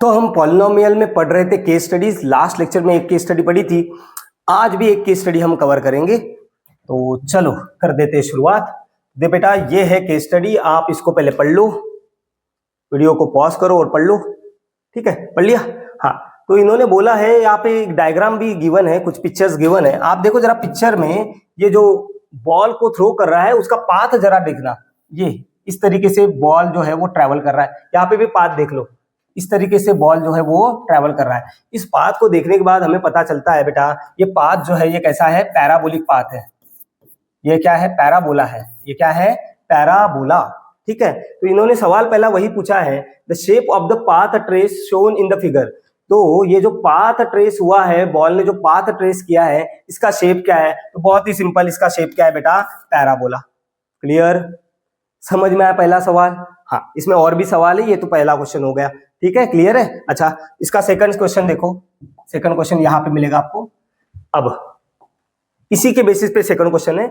तो हम पॉलिनोमियल में पढ़ रहे थे केस स्टडीज। लास्ट लेक्चर में एक केस स्टडी पढ़ी थी, आज भी एक केस स्टडी हम कवर करेंगे। तो चलो कर देते हैं शुरुआत। दे बेटा, ये है केस स्टडी, आप इसको पहले पढ़ लो, वीडियो को पॉज करो और पढ़ लो। ठीक है, पढ़ लिया? हाँ, तो इन्होंने बोला है, यहाँ पे एक डायग्राम भी गिवन है, कुछ पिक्चर्स गिवन है। आप देखो जरा पिक्चर में, ये जो बॉल को थ्रो कर रहा है उसका पाथ जरा देखना। ये इस तरीके से बॉल जो है वो ट्रैवल कर रहा है, यहाँ पे भी पाथ देख लो, इस तरीके से बॉल जो है वो ट्रैवल कर रहा है। इस पाथ को देखने के बाद हमें पता चलता है बेटा, ये पाथ जो है ये कैसा है, पैराबोलिक पाथ है। ये क्या है, पैराबोला है। ये क्या है, पैराबोला। ठीक है, तो इन्होंने सवाल पहला वही पूछा है, the shape of the path trace shown in the figure. तो ये जो पाथ ट्रेस हुआ है, बॉल ने जो पाथ ट्रेस किया है, इसका शेप क्या है? तो बहुत ही सिंपल, इसका शेप क्या है बेटा, पैराबोला। क्लियर? समझ में आया पहला सवाल? हाँ, इसमें और भी सवाल है, ये तो पहला क्वेश्चन हो गया। ठीक है, क्लियर है? अच्छा, इसका सेकंड क्वेश्चन देखो, सेकंड क्वेश्चन यहाँ पे मिलेगा आपको। अब इसी के बेसिस पे सेकंड क्वेश्चन है,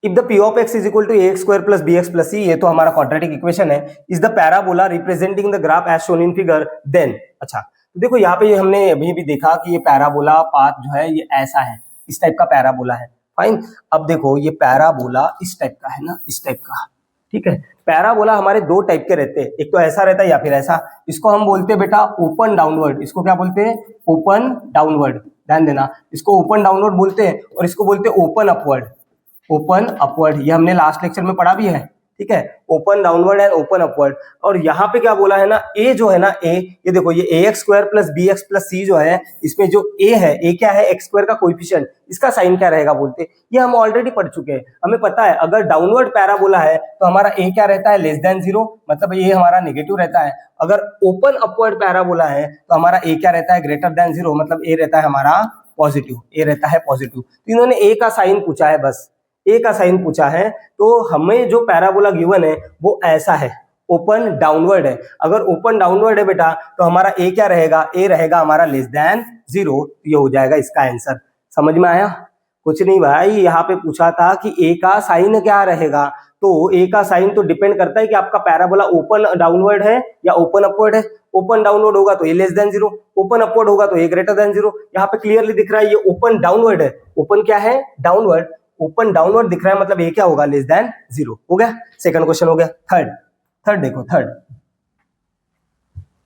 if the P of x is equal to ax square plus bx plus c, ये तो हमारा क्वाड्रेटिक इक्वेशन है, is the parabola representing the graph as shown in figure, then. अच्छा, तो देखो यहाँ पे हमने अभी भी देखा कि ये पैराबोला पाथ जो है ये ऐसा है, इस टाइप का पैराबोला है। फाइन, अब देखो ये पैराबोला इस टाइप का है ना, इस टाइप का। ठीक है, पैराबोला हमारे दो टाइप के रहते हैं, एक तो ऐसा रहता है या फिर ऐसा। इसको हम बोलते हैं बेटा ओपन डाउनवर्ड। इसको क्या बोलते हैं, ओपन डाउनवर्ड। ध्यान देना, इसको ओपन डाउनवर्ड बोलते हैं और इसको बोलते हैं ओपन अपवर्ड। ओपन अपवर्ड, ये हमने लास्ट लेक्चर में पढ़ा भी है। ठीक है, open downward and open upward. और यहाँ पे क्या बोला है ना, ए जो है ना, ए, ये देखो ये ax square plus bx plus c जो है, इसमें जो a है, a क्या है, x स्क्वायर का कोएफिशिएंट, इसका साइन क्या रहेगा बोलते, ये हम ऑलरेडी पढ़ चुके हैं। हमें पता है अगर डाउनवर्ड पैराबोला है तो हमारा a क्या रहता है, लेस देन 0, मतलब ये हमारा नेगेटिव रहता है। अगर ओपन अपवर्ड पैराबोला है तो हमारा a क्या रहता है, ग्रेटर देन 0, मतलब a रहता है हमारा पॉजिटिव, a रहता है पॉजिटिव। तो इन्होंने a का साइन पूछा है, बस ए का साइन पूछा है। तो हमें जो पैराबोला गिवन है वो ऐसा है, ओपन डाउनवर्ड है। अगर ओपन डाउनवर्ड है बेटा तो हमारा ए क्या रहेगा, ए रहेगा हमारा लेस देन 0, तो ये हो जाएगा इसका आंसर। समझ में आया? कुछ नहीं भाई, यहाँ पे पूछा था कि ए का साइन क्या रहेगा, तो ए का साइन तो डिपेंड करता है कि आपका पैराबोला ओपन डाउनवर्ड है या ओपन अपवर्ड है। ओपन डाउनवर्ड होगा तो ए लेस देन 0, ओपन अपवर्ड होगा तो ए ग्रेटर देन 0। यहाँ पे क्लियरली दिख रहा है ये ओपन डाउनवर्ड है। ओपन क्या है, डाउनवर्ड। ओपन डाउनवर्ड दिख रहा है, मतलब ये क्या होगा, लेस देन 0। हो गया, सेकंड क्वेश्चन हो गया। थर्ड देखो, थर्ड।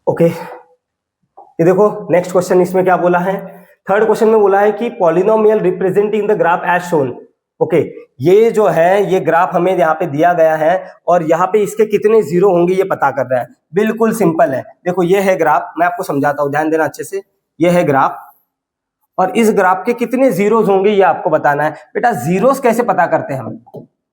ओके, ये देखो नेक्स्ट क्वेश्चन, इसमें क्या बोला है, थर्ड क्वेश्चन में बोला है कि polynomial representing the graph as shown. Okay, ये जो है ये ग्राफ हमें यहाँ पे दिया गया है और यहाँ पे इसके कितने जीरो होंगे ये पता कर रहा है। बिल्कुल सिंपल है, देखो ये है ग्राफ, मैं आपको समझाता हूँ, ध्यान देना अच्छे से। ये है ग्राफ और इस ग्राफ के कितने जीरोस होंगे ये आपको बताना है। बेटा जीरोस कैसे पता करते हैं हम,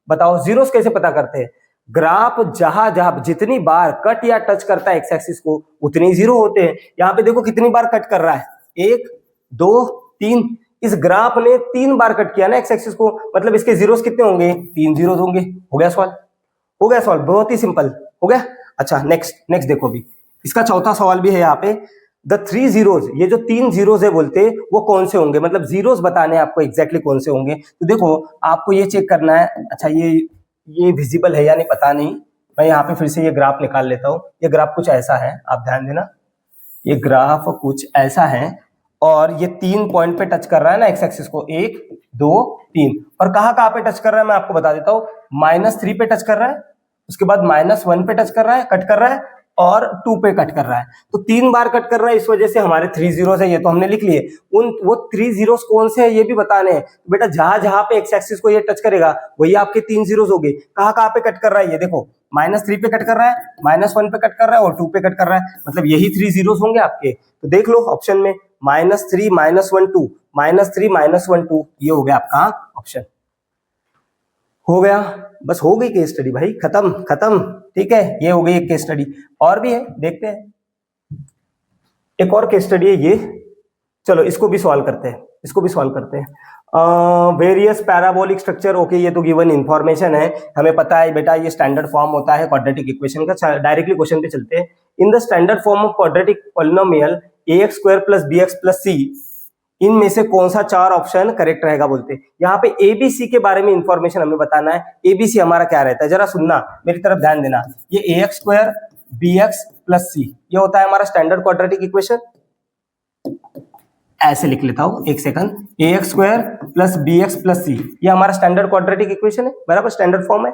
बताओ जीरोस कैसे पता करते हैं? ग्राफ जहां जहां जितनी बार कट या टच करता है एक्स एक्सिस को, उतने जीरो होते हैं। यहाँ पे देखो कितनी बार कट कर रहा है, 1 2 3। इस ग्राफ ने 3 बार कट किया ना एक्स एक्सिस को, मतलब इसके जीरोस कितने होंगे, 3 जीरोस होंगे। हो गया सवाल, हो गया सवाल, बहुत ही सिंपल हो गया। अच्छा, नेक्स्ट देखो, भी इसका चौथा सवाल भी है यहाँ पे, द 3 जीरोज, ये जो 3 जीरोज है बोलते वो कौन से होंगे, मतलब जीरोस बताने हैं आपको एग्जैक्टली कौन से होंगे। तो देखो आपको ये चेक करना है। अच्छा, ये विजिबल है या नहीं पता नहीं, मैं यहाँ पे फिर से ये ग्राफ निकाल लेता हूँ। ये ग्राफ कुछ ऐसा है, आप ध्यान देना, ये ग्राफ कुछ ऐसा है और ये 3 पॉइंट पे टच कर रहा है ना एक्स एक्सिस को, 1 2 3। और कहाँ पे टच कर रहा है मैं आपको बता देता हूँ, -3 पे टच कर रहा है, उसके बाद -1 पे टच कर रहा है, कट कर रहा है, और 2 पे कट कर रहा है। तो 3 बार कट कर रहा है, इस वजह से हमारे 3 जीरोस है, ये तो हमने लिख लिए। वो 3 जीरोस कौन से है ये भी बताने हैं। तो बेटा जहां जहां पे एक्स एक्सिस को ये टच करेगा वही आपके 3 जीरोस हो गए। कहाँ पे कट कर रहा है, ये देखो -3 पे कट कर रहा है, -1 पे कट कर रहा है और 2 पे कट कर रहा है, मतलब यही 3 जीरोस होंगे आपके। तो देख लो ऑप्शन में -3 -1 2, -3 -1 2, ये हो गया आपका ऑप्शन। हो गया, बस हो गई केस स्टडी भाई, खत्म। ठीक है, ये हो गई एक केस स्टडी। और भी है, देखते हैं, एक और केस स्टडी है ये। चलो इसको भी सॉल्व करते हैं। Various parabolic structure. ओके, ये तो गिवन इंफॉर्मेशन है, हमें पता है बेटा ये स्टैंडर्ड फॉर्म होता है क्वाड्रेटिक इक्वेशन का। डायरेक्टली क्वेश्चन पे चलते हैं। In the standard form of quadratic polynomial ax square plus bx plus c, इनमें से कौन सा 4 ऑप्शन करेक्ट रहेगा बोलते हैं। यहाँ पे एबीसी के बारे में इंफॉर्मेशन हमें बताना है। एबीसी हमारा क्या रहता है, जरा सुनना, मेरी तरफ ध्यान देना। ये ax square bx plus C, ये होता है हमारा स्टैंडर्ड क्वाड्रेटिक इक्वेशन। ऐसे लिख लेता हूं, एक second, ax square plus bx plus C, ये हमारा स्टैंडर्ड क्वाड्रेटिक इक्वेशन है, बराबर, स्टैंडर्ड फॉर्म है।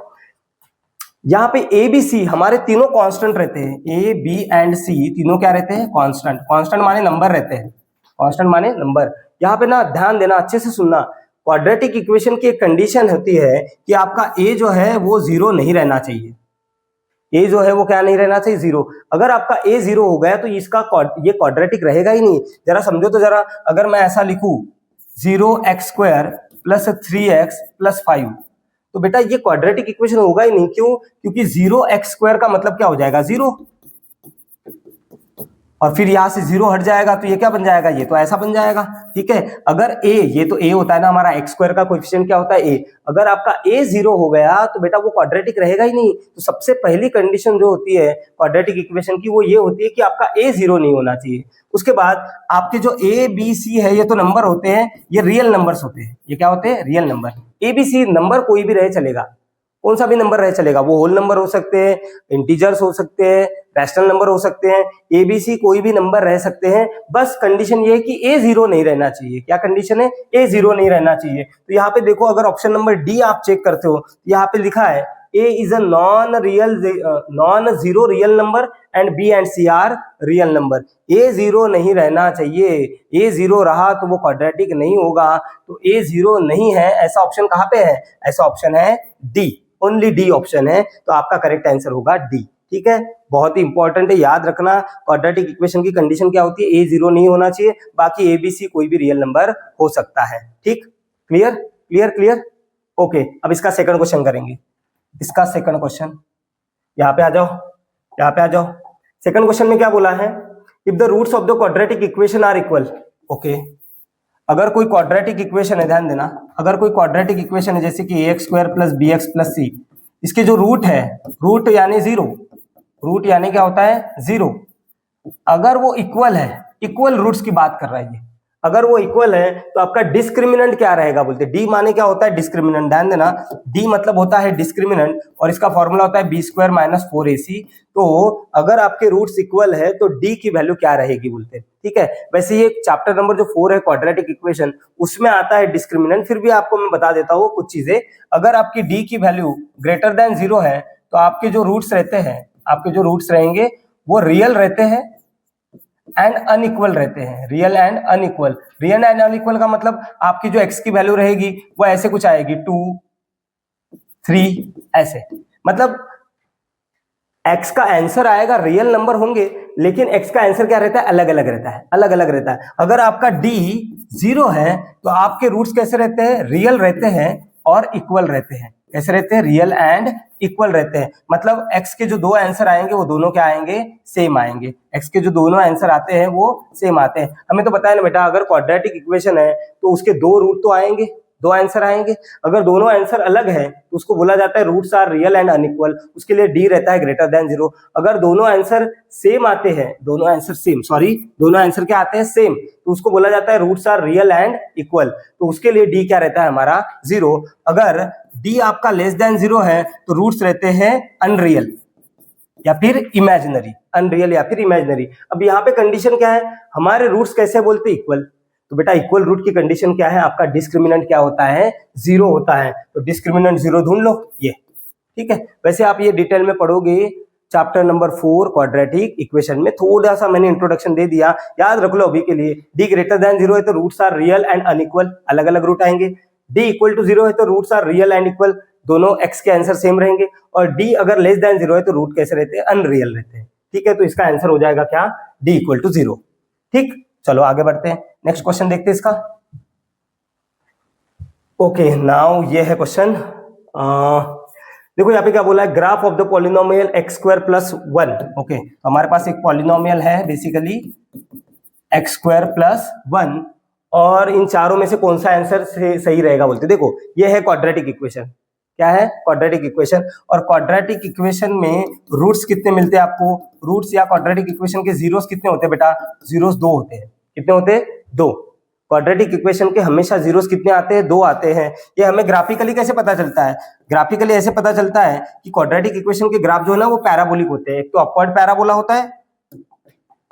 यहाँ पे ए बी सी हमारे तीनों कांस्टेंट रहते हैं, ए बी एंड सी तीनों क्या रहते हैं, कांस्टेंट। कांस्टेंट माने नंबर रहते हैं, कांस्टेंट माने नंबर। यहाँ पे ना ध्यान देना, अच्छे से सुनना, क्वाड्रेटिक इक्वेशन की एक कंडीशन होती है कि आपका ए जो है वो जीरो नहीं रहना चाहिए, ए जो है वो क्या नहीं रहना चाहिए, जीरो। अगर आपका ए जीरो हो गया तो इसका ये क्वाड्रेटिक रहेगा ही नहीं। जरा समझो तो जरा, अगर मैं ऐसा लिखूं 0x square plus 3x plus 5, तो बेटा ये क्वाड्रेटिक इक्वेशन होगा ही नहीं। क्यों? क्योंकि 0x स्क्वायर का मतलब क्या हो जाएगा, जीरो, और फिर यहां से जीरो हट जाएगा तो ये क्या बन जाएगा, ये तो ऐसा बन जाएगा, ठीक है। अगर ए, ये तो ए होता है ना हमारा, एक्स स्क्वायर का कोएफिशिएंट क्या होता है, ए। अगर आपका ए जीरो हो गया तो बेटा वो क्वाड्रेटिक रहेगा ही नहीं। तो सबसे पहली कंडीशन जो होती है क्वाड्रेटिक इक्वेशन की, वो ये होती है कि आपका ए जीरो नहीं होना चाहिए। उसके बाद आपके जो ए बी सी है, ये तो नंबर होते हैं, ये रियल नंबर्स होते हैं। ये क्या होते हैं, real number. A B C number कोई भी रहे चलेगा, कौन सा भी नंबर रहे चलेगा, वो होल नंबर हो सकते हैं, इंटीजर्स हो सकते हैं, रैशनल नंबर हो सकते हैं, एबीसी कोई भी नंबर रह सकते हैं। बस कंडीशन ये है कि ए जीरो नहीं रहना चाहिए। क्या कंडीशन है, ए जीरो नहीं रहना चाहिए। तो यहाँ पे देखो, अगर ऑप्शन नंबर डी आप चेक करते हो, यहाँ पे लिखा है A is a non zero real number and B and C are real number. A zero नहीं रहना चाहिए, ए जीरो रहा तो वो क्वाड्रेटिक नहीं होगा। तो ए जीरो नहीं है, ऐसा ऑप्शन कहाँ पे है, ऐसा ऑप्शन है डी, ओनली डी ऑप्शन है। तो आपका करेक्ट आंसर होगा डी, ठीक है। बहुत ही इंपॉर्टेंट है, याद रखना, क्वाड्रेटिक इक्वेशन की कंडीशन क्या होती है, ए जीरो नहीं होना चाहिए, बाकी ए बी सी कोई भी रियल नंबर हो सकता है, ठीक। Clear clear clear, okay. अब इसका सेकंड क्वेश्चन करेंगे, इसका सेकंड क्वेश्चन, यहाँ पे आ जाओ, यहाँ पे आ जाओ। सेकंड क्वेश्चन में क्या बोला है, if the roots of the quadratic equation are equal, okay. अगर कोई क्वाड्रेटिक इक्वेशन है, ध्यान देना, अगर कोई क्वाड्रेटिक इक्वेशन है जैसे कि ax square plus bx plus C, इसके जो रूट है, रूट यानी जीरो, रूट यानी क्या होता है, जीरो। अगर वो इक्वल है, इक्वल रूट्स की बात कर रहा है ये, अगर वो इक्वल है तो आपका डिस्क्रिमिनेंट क्या रहेगा, बोलते डी माने क्या होता है, डिस्क्रिमिनेंट। ध्यान देना, डी मतलब होता है डिस्क्रिमिनेंट, और इसका फॉर्मूला होता है बी स्क्वायर माइनस 4ac। तो अगर आपके रूट्स इक्वल है तो डी की वैल्यू क्या रहेगी, बोलते हैं, ठीक है। वैसे ये चैप्टर नंबर जो 4 है क्वाड्रेटिक इक्वेशन, उसमें आता है डिस्क्रिमिनेंट। फिर भी आपको मैं बता देता हूँ कुछ चीजें। अगर आपकी डी की वैल्यू ग्रेटर देन जीरो है तो आपके जो रूट्स रहते हैं, आपके जो रूट्स रहेंगे वो रियल रहते हैं एंड अनइक्वल रहते हैं, real and unequal. Real and unequal का मतलब आपकी जो एक्स की वैल्यू रहेगी वो ऐसे कुछ आएगी, 2 3 ऐसे, मतलब एक्स का आंसर आएगा, रियल नंबर होंगे, लेकिन एक्स का आंसर क्या रहता है, अलग अलग रहता है, अलग अलग रहता है। अगर आपका डी जीरो है तो आपके रूट्स कैसे रहते हैं, रियल रहते हैं और इक्वल रहते हैं। कैसे रहते हैं, रियल एंड इक्वल रहते हैं। मतलब एक्स के जो दो आंसर आएंगे वो दोनों क्या आएंगे, सेम आएंगे। एक्स के जो दोनों आंसर आते हैं वो सेम आते हैं। हमें तो पता है ना बेटा, अगर क्वाड्रेटिक इक्वेशन है तो उसके दो रूट तो आएंगे, दो आंसर आएंगे। अगर दोनों आंसर अलग है तो उसको बोला जाता है roots are real and unequal, उसके लिए डी रहता है ग्रेटर देन जीरो। अगर दोनों आंसर सेम आते हैं, दोनों आंसर सेम, सॉरी दोनों आंसर क्या आते हैं, सेम, तो उसको बोला जाता है roots are real and equal, तो उसके लिए डी क्या रहता है हमारा, जीरो। अगर डी आपका लेस देन जीरो है तो रूट्स रहते हैं अनरियल या फिर इमेजिनरी, अनरियल या फिर इमेजिनरी। अब यहाँ पे कंडीशन क्या है, हमारे रूट्स कैसे बोलते हैं, इक्वल। तो बेटा इक्वल रूट की कंडीशन क्या है, आपका डिस्क्रिमिनेंट क्या होता है, जीरो होता है। तो डिस्क्रिमिनेंट जीरो ढूंढ लो, ये ठीक है। वैसे आप ये डिटेल में पढ़ोगे चैप्टर नंबर 4 क्वाड्रेटिक इक्वेशन में, थोड़ा सा मैंने इंट्रोडक्शन दे दिया, याद रख लो अभी के लिए। डी ग्रेटर देन जीरो है तो roots are real and unequal, अलग अलग रूट आएंगे। डी इक्वल टू जीरो है तो roots are real and equal, दोनों एक्स के आंसर सेम रहेंगे। और डी अगर लेस देन जीरो है तो रूट कैसे रहते हैं, अनरियल रहते हैं, ठीक है। तो इसका आंसर हो जाएगा क्या, डी इक्वल टू जीरो, ठीक। चलो आगे बढ़ते हैं, नेक्स्ट क्वेश्चन देखते हैं इसका। ओके नाउ ये है क्वेश्चन, देखो यहाँ पे क्या बोला है, graph of the polynomial x square plus 1। Okay, हमारे पास एक पॉलिनोमियल है बेसिकली एक्स स्क्वायर प्लस 1, और इन चारों में से कौन सा आंसर सही रहेगा बोलते। देखो ये है क्वाड्रेटिक इक्वेशन, क्या है, क्वाड्रेटिक इक्वेशन। और क्वाड्रेटिक इक्वेशन में रूट्स कितने मिलते हैं आपको, रूट्स या क्वाड्रेटिक इक्वेशन के जीरोस कितने होते हैं बेटा, जीरोस 2 होते हैं। कितने होते हैं, 2। क्वाड्रेटिक इक्वेशन के हमेशा जीरोस कितने आते हैं, 2 आते हैं। ये हमें ग्राफिकली कैसे पता चलता है, ग्राफिकली ऐसे पता चलता है कि क्वाड्रेटिक इक्वेशन के ग्राफ जो है ना वो पैराबोलिक होते हैं। एक तो अपवर्ड पैराबोला होता है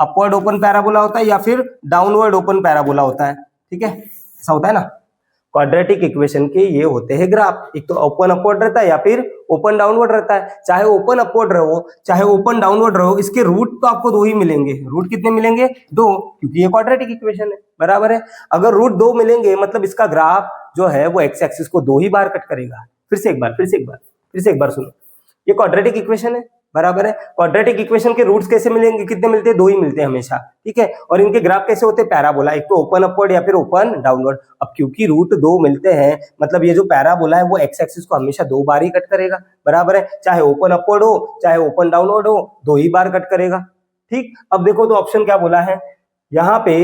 अपवर्ड ओपन पैराबोला होता है या फिर डाउनवर्ड ओपन पैराबोला होता है, ठीक है, ऐसा होता है ना। क्वाड्रेटिक इक्वेशन के ये होते हैं ग्राफ, एक तो ओपन अपवर्ड रहता है या फिर ओपन डाउनवर्ड रहता है। चाहे ओपन अपवर्ड रहो चाहे ओपन डाउनवर्ड रहो, इसके रूट तो आपको दो ही मिलेंगे। रूट कितने मिलेंगे? दो, क्योंकि ये क्वाड्रेटिक इक्वेशन है, बराबर है। अगर रूट दो मिलेंगे मतलब इसका ग्राफ जो है वो एक्स एक्सिस को दो ही बार कट करेगा। फिर से एक बार सुनो, ये क्वाड्रेटिक इक्वेशन है, बराबर है। क्वाड्रेटिक इक्वेशन के रूट्स कैसे मिलेंगे? कितने मिलते हैं? दो ही मिलते हैं हमेशा, ठीक है। और इनके ग्राफ कैसे होते हैं? पैराबोला, एक तो ओपन अपवर्ड या फिर ओपन डाउनवर्ड। अब क्योंकि रूट दो मिलते हैं मतलब ये जो पैराबोला है वो एक्स एक्सिस को हमेशा दो बार ही कट करेगा, बराबर है। चाहे ओपन अपवर्ड हो चाहे ओपन डाउनवर्ड हो, दो ही बार कट करेगा, ठीक। अब देखो तो ऑप्शन क्या बोला है यहाँ पे,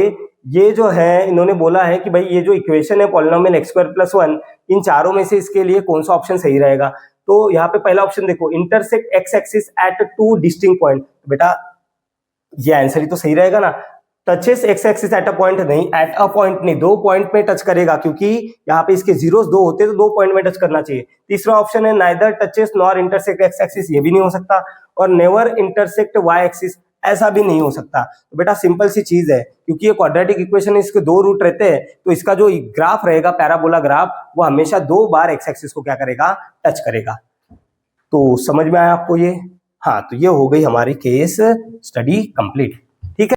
ये जो है इन्होंने बोला है कि भाई ये जो इक्वेशन है पॉलिनोमियल एक्स स्क्वायर प्लस 1, इन चारों में से इसके लिए कौन सा ऑप्शन सही रहेगा। तो यहाँ पे पहला ऑप्शन देखो, intersect x axis at two distinct point. बेटा ये आंसर ही तो सही रहेगा ना। Touches x axis at a point नहीं, एट अ पॉइंट नहीं, दो पॉइंट में टच करेगा, क्योंकि यहाँ पे इसके जीरोस दो होते तो दो पॉइंट में टच करना चाहिए। तीसरा ऑप्शन है neither touches nor intersect x axis, ये भी नहीं हो सकता। और नेवर इंटरसेक्ट वाई एक्सिस, ऐसा भी नहीं हो सकता। तो बेटा सिंपल सी चीज है, क्योंकि ये क्वाड्रेटिक इक्वेशन है, इसके दो रूट रहते हैं, तो इसका जो ग्राफ रहेगा पैराबोला ग्राफ, वो हमेशा दो बार एक्स एक्सिस को क्या करेगा? टच करेगा। तो समझ में आया आपको ये? हाँ, तो ये हो गई हमारी केस स्टडी कंप्लीट।